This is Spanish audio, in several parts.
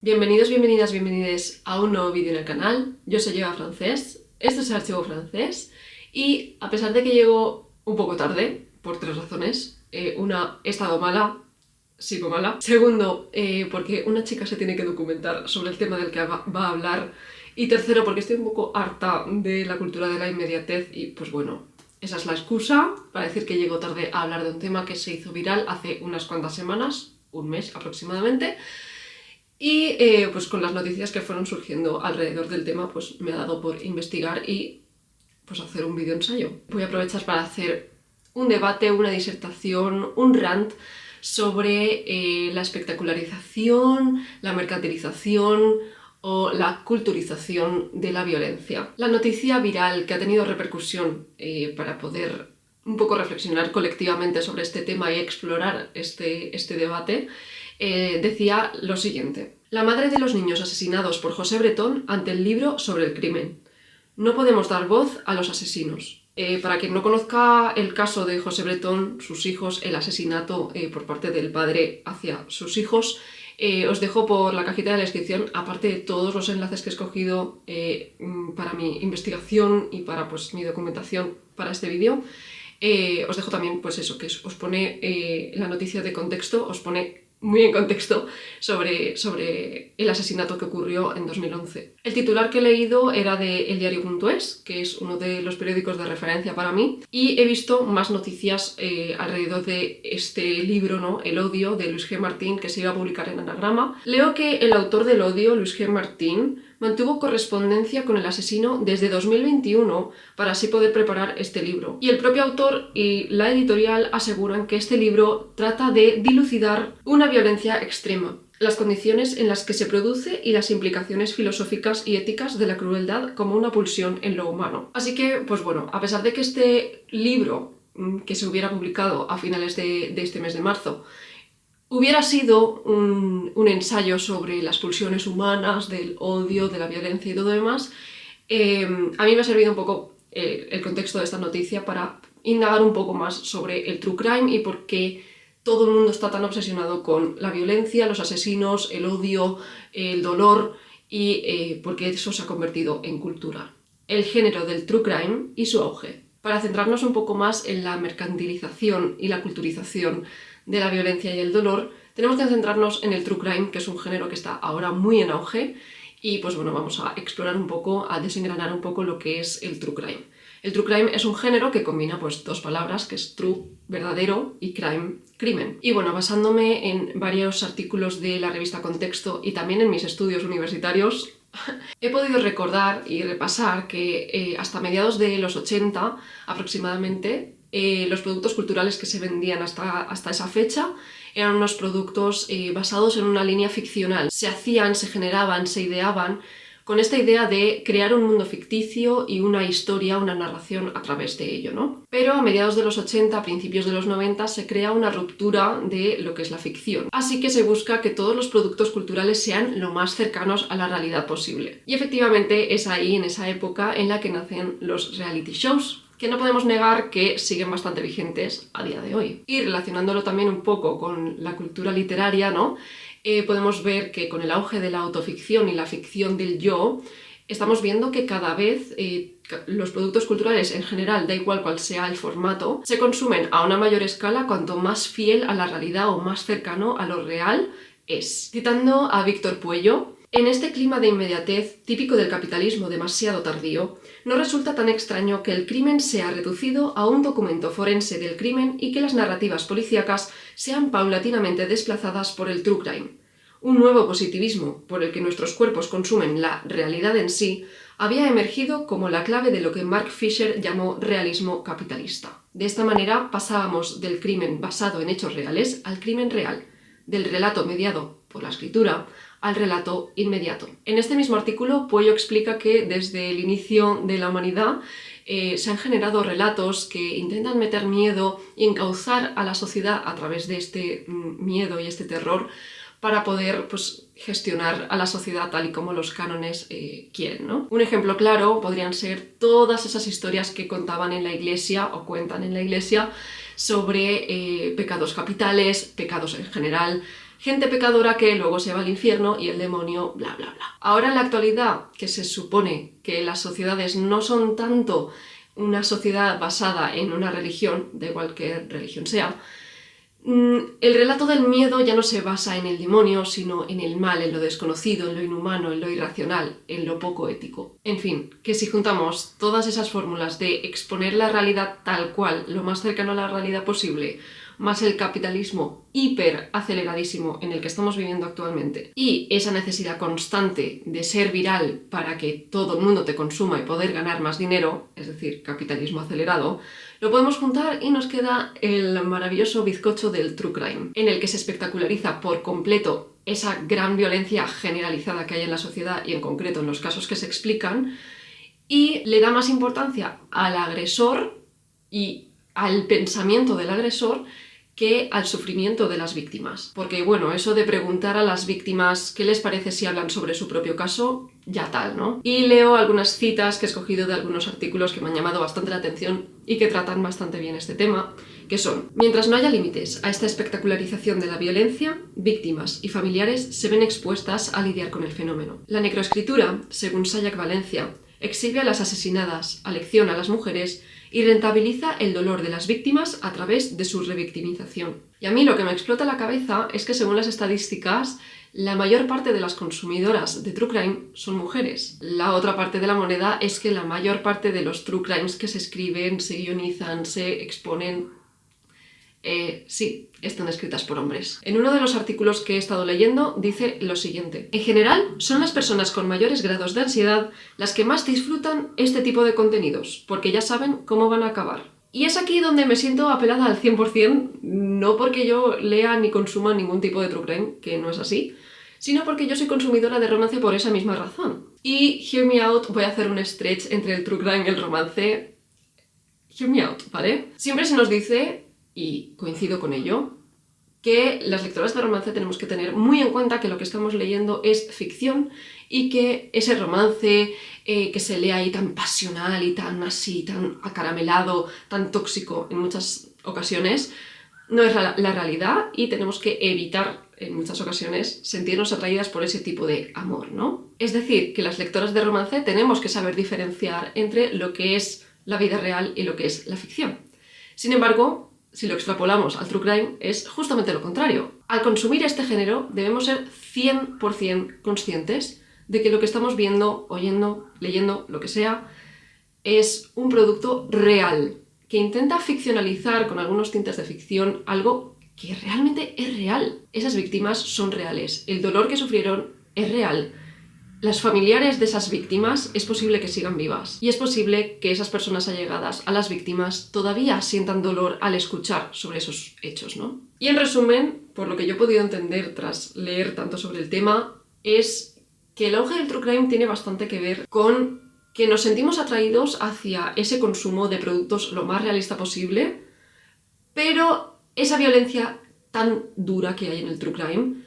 Bienvenidos, bienvenidas, bienvenides a un nuevo vídeo en el canal. Yo soy Eva Francés, esto es Archivo Francés y a pesar de que llego un poco tarde, por tres razones, una, he estado mala, sigo mala. Segundo, porque una chica se tiene que documentar sobre el tema del que va a hablar. Y tercero, porque estoy un poco harta de la cultura de la inmediatez y pues bueno, esa es la excusa para decir que llego tarde a hablar de un tema que se hizo viral hace unas cuantas semanas, un mes aproximadamente. Y pues con las noticias que fueron surgiendo alrededor del tema, pues me ha dado por investigar y pues hacer un vídeo ensayo. Voy a aprovechar para hacer un debate, una disertación, un rant sobre la espectacularización, la mercantilización o la culturización de la violencia. La noticia viral que ha tenido repercusión para poder un poco reflexionar colectivamente sobre este tema y explorar este debate, decía lo siguiente: la madre de los niños asesinados por José Bretón ante el libro sobre el crimen. No podemos dar voz a los asesinos. Para quien no conozca el caso de José Bretón, sus hijos, el asesinato por parte del padre hacia sus hijos, os dejo por la cajita de la descripción, aparte de todos los enlaces que he escogido para mi investigación y para pues, mi documentación para este vídeo. Os dejo también pues eso, que os pone la noticia de contexto, os pone muy en contexto sobre el asesinato que ocurrió en 2011. El titular que he leído era de eldiario.es, que es uno de los periódicos de referencia para mí, y he visto más noticias alrededor de este libro, ¿no? El odio, de Luis G. Martín, que se iba a publicar en Anagrama. Leo que el autor del odio, Luis G. Martín, mantuvo correspondencia con el asesino desde 2021 para así poder preparar este libro. Y el propio autor y la editorial aseguran que este libro trata de dilucidar una violencia extrema, las condiciones en las que se produce y las implicaciones filosóficas y éticas de la crueldad como una pulsión en lo humano. Así que, pues bueno, a pesar de que este libro, que se hubiera publicado a finales de este mes de marzo, hubiera sido un ensayo sobre las pulsiones humanas, del odio, de la violencia y todo lo demás, a mí me ha servido un poco el contexto de esta noticia para indagar un poco más sobre el true crime y por qué todo el mundo está tan obsesionado con la violencia, los asesinos, el odio, el dolor y por qué eso se ha convertido en cultura. El género del true crime y su auge. Para centrarnos un poco más en la mercantilización y la culturización de la violencia y el dolor, tenemos que centrarnos en el true crime, que es un género que está ahora muy en auge, y pues bueno, vamos a explorar un poco, a desengranar un poco lo que es el true crime. El true crime es un género que combina pues dos palabras, que es true, verdadero, y crime, crimen. Y bueno, basándome en varios artículos de la revista Contexto y también en mis estudios universitarios, he podido recordar y repasar que hasta mediados de los 80 aproximadamente, los productos culturales que se vendían hasta esa fecha eran unos productos basados en una línea ficcional. Se hacían, se generaban, se ideaban con esta idea de crear un mundo ficticio y una historia, una narración a través de ello, ¿no? Pero a mediados de los 80, a principios de los 90, se crea una ruptura de lo que es la ficción. Así que se busca que todos los productos culturales sean lo más cercanos a la realidad posible. Y efectivamente es ahí, en esa época, en la que nacen los reality shows, que no podemos negar que siguen bastante vigentes a día de hoy. Y relacionándolo también un poco con la cultura literaria, ¿no? Podemos ver que con el auge de la autoficción y la ficción del yo, estamos viendo que cada vez los productos culturales en general, da igual cuál sea el formato, se consumen a una mayor escala cuanto más fiel a la realidad o más cercano a lo real es. Citando a Víctor Puello, en este clima de inmediatez típico del capitalismo demasiado tardío, no resulta tan extraño que el crimen sea reducido a un documento forense del crimen y que las narrativas policíacas sean paulatinamente desplazadas por el true crime. Un nuevo positivismo, por el que nuestros cuerpos consumen la realidad en sí, había emergido como la clave de lo que Mark Fisher llamó realismo capitalista. De esta manera pasábamos del crimen basado en hechos reales al crimen real, del relato mediado por la escritura al relato inmediato. En este mismo artículo, Puello explica que desde el inicio de la humanidad se han generado relatos que intentan meter miedo y encauzar a la sociedad a través de este miedo y este terror para poder pues, gestionar a la sociedad tal y como los cánones quieren, ¿no? Un ejemplo claro podrían ser todas esas historias que contaban en la iglesia o cuentan en la iglesia sobre pecados capitales, pecados en general, gente pecadora que luego se va al infierno y el demonio, bla, bla, bla. Ahora en la actualidad, que se supone que las sociedades no son tanto una sociedad basada en una religión, da igual qué religión sea, el relato del miedo ya no se basa en el demonio, sino en el mal, en lo desconocido, en lo inhumano, en lo irracional, en lo poco ético. En fin, que si juntamos todas esas fórmulas de exponer la realidad tal cual, lo más cercano a la realidad posible, más el capitalismo hiper aceleradísimo en el que estamos viviendo actualmente, y esa necesidad constante de ser viral para que todo el mundo te consuma y poder ganar más dinero, es decir, capitalismo acelerado, lo podemos juntar y nos queda el maravilloso bizcocho del true crime, en el que se espectaculariza por completo esa gran violencia generalizada que hay en la sociedad y en concreto en los casos que se explican, y le da más importancia al agresor y al pensamiento del agresor que al sufrimiento de las víctimas. Porque bueno, eso de preguntar a las víctimas qué les parece si hablan sobre su propio caso, ya tal, ¿no? Y leo algunas citas que he escogido de algunos artículos que me han llamado bastante la atención y que tratan bastante bien este tema, que son: mientras no haya límites a esta espectacularización de la violencia, víctimas y familiares se ven expuestas a lidiar con el fenómeno. La necroescritura, según Sayak Valencia, exhibe a las asesinadas, alecciona a las mujeres y rentabiliza el dolor de las víctimas a través de su revictimización. Y a mí lo que me explota la cabeza es que, según las estadísticas, la mayor parte de las consumidoras de True Crime son mujeres. La otra parte de la moneda es que la mayor parte de los True Crimes que se escriben, se guionizan, se exponen, sí, están escritas por hombres. En uno de los artículos que he estado leyendo dice lo siguiente: en general, son las personas con mayores grados de ansiedad las que más disfrutan este tipo de contenidos, porque ya saben cómo van a acabar. Y es aquí donde me siento apelada al 100%, no porque yo lea ni consuma ningún tipo de true crime, que no es así, sino porque yo soy consumidora de romance por esa misma razón. Y hear me out, voy a hacer un stretch entre el true crime y el romance. Hear me out, ¿vale? Siempre se nos dice, y coincido con ello, que las lectoras de romance tenemos que tener muy en cuenta que lo que estamos leyendo es ficción y que ese romance que se lee ahí tan pasional y tan así, tan acaramelado, tan tóxico en muchas ocasiones, no es la realidad, y tenemos que evitar en muchas ocasiones sentirnos atraídas por ese tipo de amor, ¿no? Es decir, que las lectoras de romance tenemos que saber diferenciar entre lo que es la vida real y lo que es la ficción. Sin embargo, si lo extrapolamos al true crime, es justamente lo contrario. Al consumir este género debemos ser 100% conscientes de que lo que estamos viendo, oyendo, leyendo, lo que sea, es un producto real, que intenta ficcionalizar con algunos tintes de ficción algo que realmente es real. Esas víctimas son reales, el dolor que sufrieron es real. Las familiares de esas víctimas es posible que sigan vivas, y es posible que esas personas allegadas a las víctimas todavía sientan dolor al escuchar sobre esos hechos, ¿no? Y en resumen, por lo que yo he podido entender tras leer tanto sobre el tema, es que el auge del true crime tiene bastante que ver con que nos sentimos atraídos hacia ese consumo de productos lo más realista posible, pero esa violencia tan dura que hay en el true crime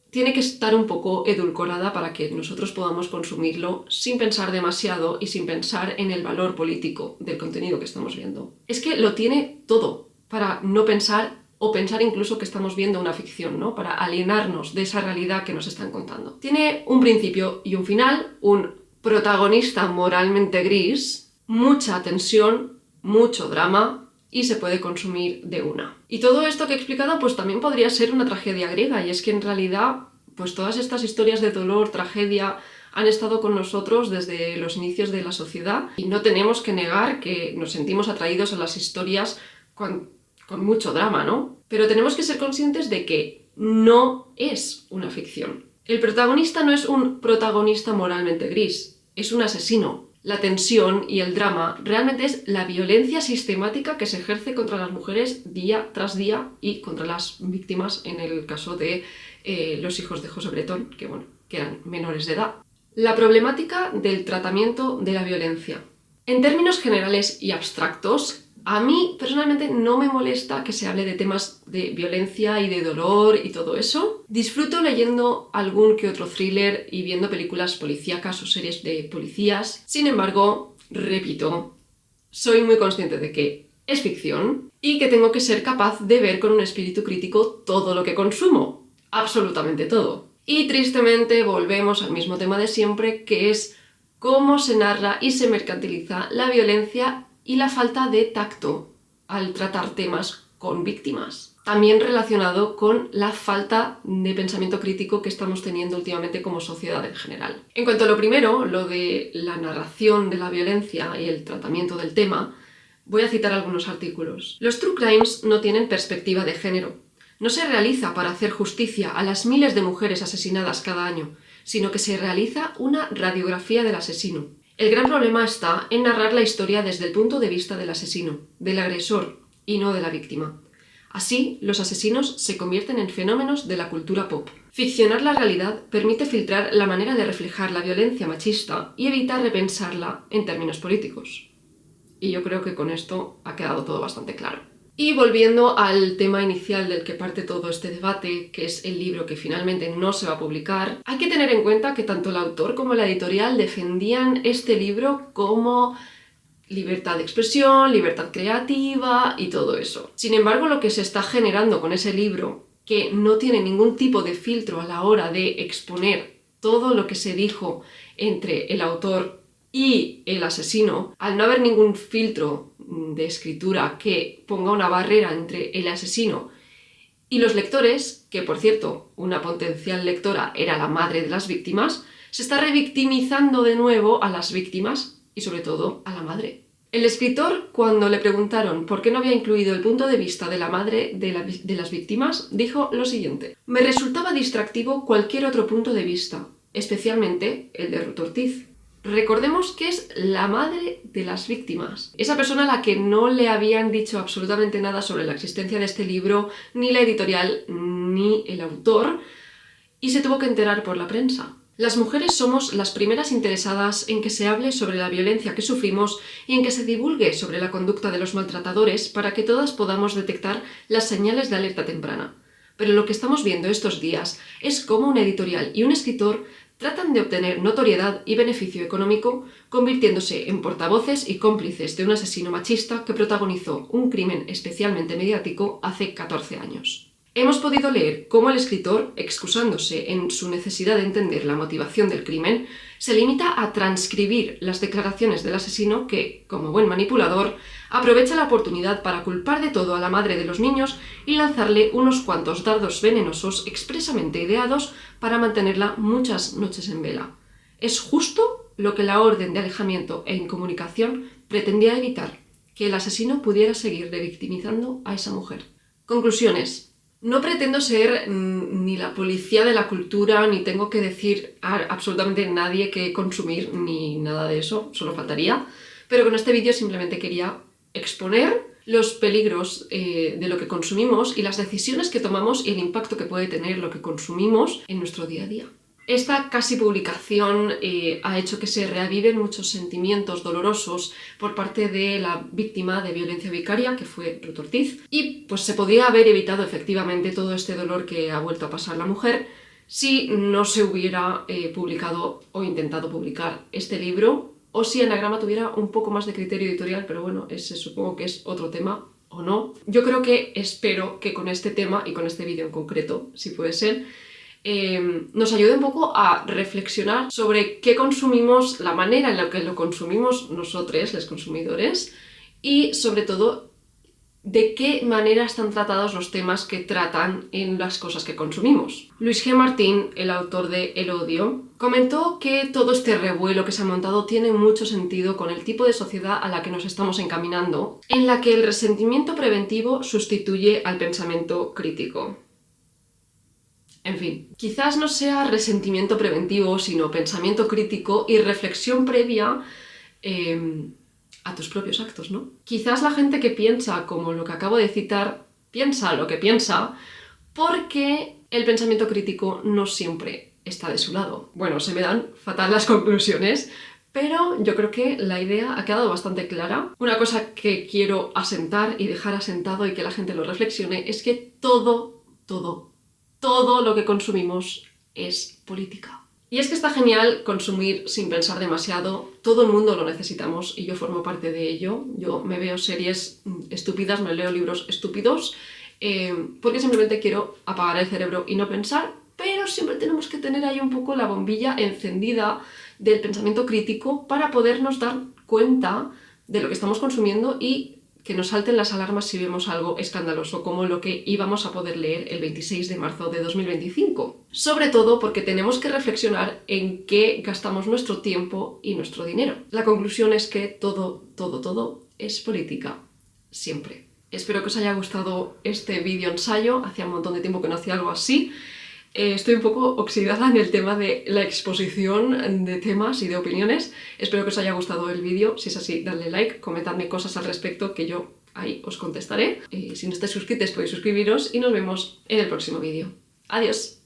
tiene que estar un poco edulcorada para que nosotros podamos consumirlo sin pensar demasiado y sin pensar en el valor político del contenido que estamos viendo. Es que lo tiene todo para no pensar, o pensar incluso que estamos viendo una ficción, ¿no? Para alienarnos de esa realidad que nos están contando. Tiene un principio y un final, un protagonista moralmente gris, mucha tensión, mucho drama, y se puede consumir de una. Y todo esto que he explicado pues también podría ser una tragedia griega, y es que en realidad pues todas estas historias de dolor, tragedia, han estado con nosotros desde los inicios de la sociedad, y no tenemos que negar que nos sentimos atraídos a las historias con mucho drama, ¿no? Pero tenemos que ser conscientes de que no es una ficción. El protagonista no es un protagonista moralmente gris, es un asesino. La tensión y el drama realmente es la violencia sistemática que se ejerce contra las mujeres día tras día y contra las víctimas, en el caso de los hijos de José Bretón, que eran menores de edad. La problemática del tratamiento de la violencia. En términos generales y abstractos, a mí personalmente no me molesta que se hable de temas de violencia y de dolor y todo eso. Disfruto leyendo algún que otro thriller y viendo películas policíacas o series de policías. Sin embargo, repito, soy muy consciente de que es ficción y que tengo que ser capaz de ver con un espíritu crítico todo lo que consumo. absolutamente todo. Y tristemente volvemos al mismo tema de siempre, que es cómo se narra y se mercantiliza la violencia y la falta de tacto al tratar temas con víctimas. También relacionado con la falta de pensamiento crítico que estamos teniendo últimamente como sociedad en general. En cuanto a lo primero, lo de la narración de la violencia y el tratamiento del tema, voy a citar algunos artículos. Los true crimes no tienen perspectiva de género. No se realiza para hacer justicia a las miles de mujeres asesinadas cada año, sino que se realiza una radiografía del asesino. El gran problema está en narrar la historia desde el punto de vista del asesino, del agresor, y no de la víctima. Así, los asesinos se convierten en fenómenos de la cultura pop. Ficcionar la realidad permite filtrar la manera de reflejar la violencia machista y evitar repensarla en términos políticos. Y yo creo que con esto ha quedado todo bastante claro. Y volviendo al tema inicial del que parte todo este debate, que es el libro que finalmente no se va a publicar, hay que tener en cuenta que tanto el autor como la editorial defendían este libro como libertad de expresión, libertad creativa y todo eso. Sin embargo, lo que se está generando con ese libro, que no tiene ningún tipo de filtro a la hora de exponer todo lo que se dijo entre el autor y el asesino, al no haber ningún filtro de escritura que ponga una barrera entre el asesino y los lectores, que por cierto, una potencial lectora era la madre de las víctimas, se está revictimizando de nuevo a las víctimas y sobre todo a la madre. El escritor, cuando le preguntaron por qué no había incluido el punto de vista de la madre de las víctimas, dijo lo siguiente: me resultaba distractivo cualquier otro punto de vista, especialmente el de Ruth Ortiz. Recordemos que es la madre de las víctimas, esa persona a la que no le habían dicho absolutamente nada sobre la existencia de este libro, ni la editorial, ni el autor, y se tuvo que enterar por la prensa. Las mujeres somos las primeras interesadas en que se hable sobre la violencia que sufrimos y en que se divulgue sobre la conducta de los maltratadores para que todas podamos detectar las señales de alerta temprana. Pero lo que estamos viendo estos días es cómo una editorial y un escritor tratan de obtener notoriedad y beneficio económico convirtiéndose en portavoces y cómplices de un asesino machista que protagonizó un crimen especialmente mediático hace 14 años. Hemos podido leer cómo el escritor, excusándose en su necesidad de entender la motivación del crimen, se limita a transcribir las declaraciones del asesino que, como buen manipulador, aprovecha la oportunidad para culpar de todo a la madre de los niños y lanzarle unos cuantos dardos venenosos expresamente ideados para mantenerla muchas noches en vela. Es justo lo que la orden de alejamiento e incomunicación pretendía evitar, que el asesino pudiera seguir revictimizando a esa mujer. Conclusiones. No pretendo ser ni la policía de la cultura, ni tengo que decir a absolutamente nadie qué consumir, ni nada de eso, solo faltaría, pero con este vídeo simplemente quería exponer los peligros de lo que consumimos y las decisiones que tomamos y el impacto que puede tener lo que consumimos en nuestro día a día. Esta casi publicación ha hecho que se reaviven muchos sentimientos dolorosos por parte de la víctima de violencia vicaria, que fue Ruth Ortiz, y pues se podría haber evitado efectivamente todo este dolor que ha vuelto a pasar la mujer si no se hubiera publicado o intentado publicar este libro, o si Anagrama tuviera un poco más de criterio editorial, pero bueno, ese supongo que es otro tema, o no. Yo espero que con este tema y con este vídeo en concreto, si puede ser, nos ayude un poco a reflexionar sobre qué consumimos, la manera en la que lo consumimos nosotros, los consumidores, y sobre todo de qué manera están tratados los temas que tratan en las cosas que consumimos. Luis G. Martín, el autor de El odio, comentó que todo este revuelo que se ha montado tiene mucho sentido con el tipo de sociedad a la que nos estamos encaminando, en la que el resentimiento preventivo sustituye al pensamiento crítico. En fin, quizás no sea resentimiento preventivo, sino pensamiento crítico y reflexión previa a tus propios actos, ¿no? Quizás la gente que piensa como lo que acabo de citar, piensa lo que piensa porque el pensamiento crítico no siempre está de su lado. Bueno, se me dan fatal las conclusiones, pero yo creo que la idea ha quedado bastante clara. Una cosa que quiero asentar y dejar asentado y que la gente lo reflexione es que todo lo que consumimos es política. Y es que está genial consumir sin pensar demasiado, todo el mundo lo necesitamos y yo formo parte de ello. Yo me veo series estúpidas, me leo libros estúpidos porque simplemente quiero apagar el cerebro y no pensar, pero siempre tenemos que tener ahí un poco la bombilla encendida del pensamiento crítico para podernos dar cuenta de lo que estamos consumiendo y que nos salten las alarmas si vemos algo escandaloso, como lo que íbamos a poder leer el 26 de marzo de 2025. Sobre todo porque tenemos que reflexionar en qué gastamos nuestro tiempo y nuestro dinero. La conclusión es que todo es política. Siempre. Espero que os haya gustado este vídeo ensayo. Hacía un montón de tiempo que no hacía algo así. Estoy un poco oxidada en el tema de la exposición de temas y de opiniones. Espero que os haya gustado el vídeo. Si es así, dadle like, comentadme cosas al respecto que yo ahí os contestaré. Si no estáis suscritos podéis suscribiros y nos vemos en el próximo vídeo. ¡Adiós!